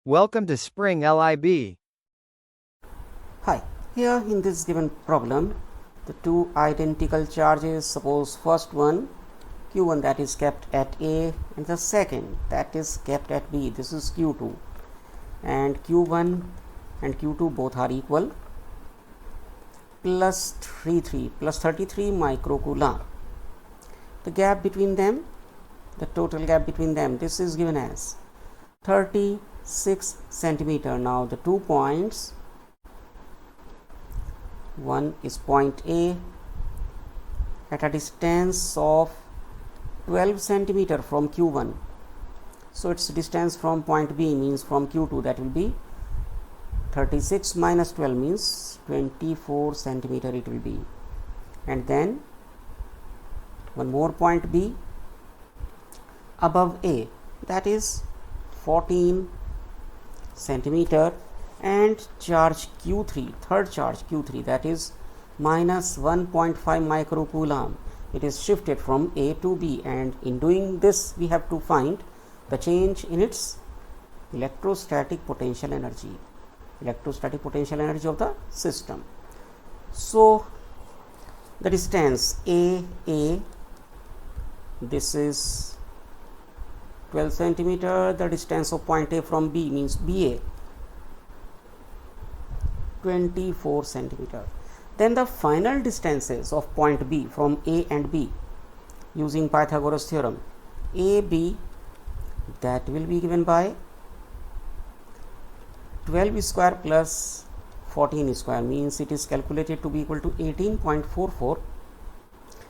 Welcome to Spring LIB. Hi, here in this given problem, the two identical charges, suppose first one Q1 that is kept at A and the second that is kept at B, this is Q2, and Q1 and Q2 both are equal, plus 33 microcoulomb. The gap between them, the total gap between them, this is given as 36 centimeter. Now the 2 points, one is point A at a distance of 12 centimeter from Q1, so its distance from point B means from Q2, that will be 36 minus 12 means 24 centimeter it will be, and then one more point B above A, that is 14 centimeter, and charge Q3, third charge Q3, that is minus 1.5 microcoulomb. It is shifted from A to B, and in doing this we have to find the change in its electrostatic potential energy of the system. So the distance A, this is 12 centimeter, the distance of point A from B means BA, 24 centimeter. Then the final distances of point B from A and B using Pythagoras theorem, AB, that will be given by 12 square plus 14 square, means it is calculated to be equal to 18.44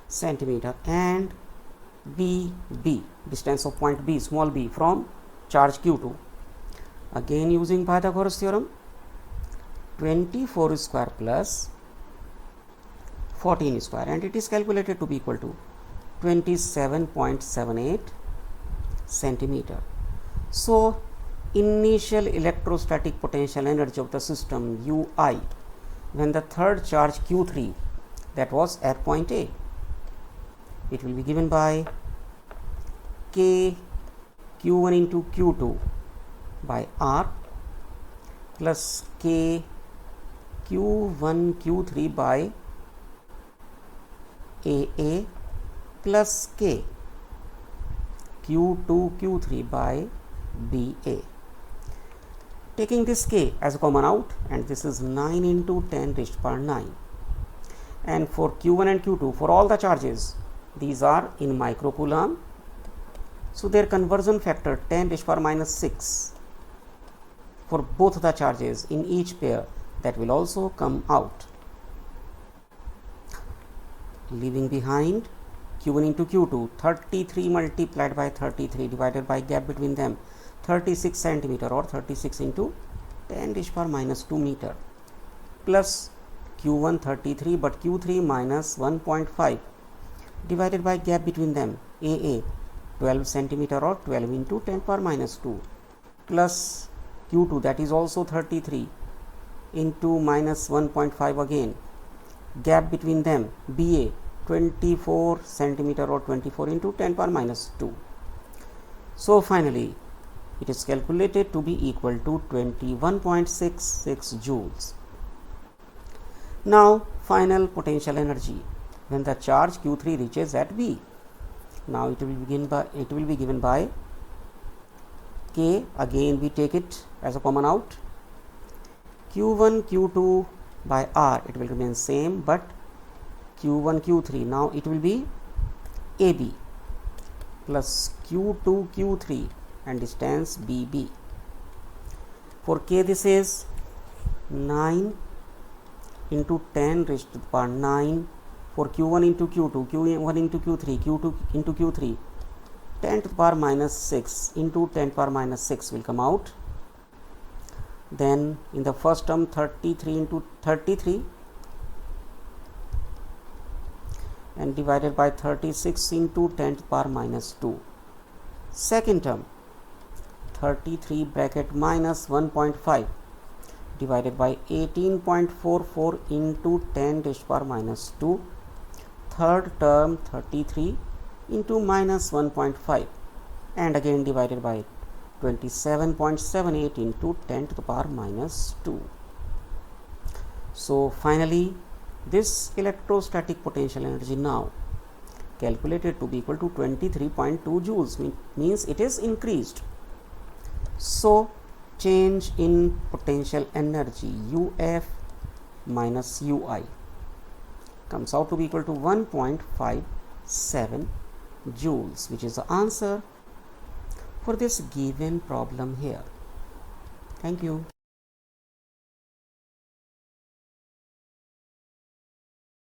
centimeter, and BB, distance of point B, small b, from charge Q2, again using Pythagoras theorem, 24 square plus 14 square, and it is calculated to be equal to 27.78 centimeter. So initial electrostatic potential energy of the system UI when the third charge Q3 that was at point A, it will be given by K Q1 into Q2 by R plus K Q1 Q3 by AA plus K Q2 Q3 by BA. Taking this K as a common out, and this is 9 into 10 raised to power 9, and for Q1 and Q2, for all the charges, these are in microcoulomb, so their conversion factor 10 raised to power minus 6 for both the charges in each pair, that will also come out, leaving behind Q1 into Q2, 33 multiplied by 33 divided by gap between them, 36 centimeter, or 36 into 10 raised to power minus 2 meter, plus Q1 33 but Q3 minus 1.5 divided by gap between them, AA, 12 centimeter, or 12 into 10 power minus 2, plus Q2, that is also 33 into minus 1.5 again, gap between them, BA, 24 centimeter, or 24 into 10 power minus 2. So finally it is calculated to be equal to 21.66 joules. Now final potential energy when the charge Q3 reaches at B. Now it will be given by K, again we take it as a common out, Q1 Q2 by R, it will remain same, but Q1 Q3, now it will be AB plus Q2 Q3 and distance BB. For K this is 9 into 10 raised to the power 9, for Q1 into Q2, Q1 into Q3, Q2 into Q3, 10 to the power minus 6 into 10 to the power minus 6 will come out. Then in the first term 33 into 33 and divided by 36 into 10 to the power minus 2. Second term 33 bracket minus 1.5 divided by 18.44 into 10 raised to the power minus 2. Third term 33 into minus 1.5 and again divided by 27.78 into 10 to the power minus 2. So finally this electrostatic potential energy now calculated to be equal to 23.2 joules, means it is increased. So change in potential energy UF minus UI comes out to be equal to 1.57 joules, which is the answer for this given problem here. Thank you.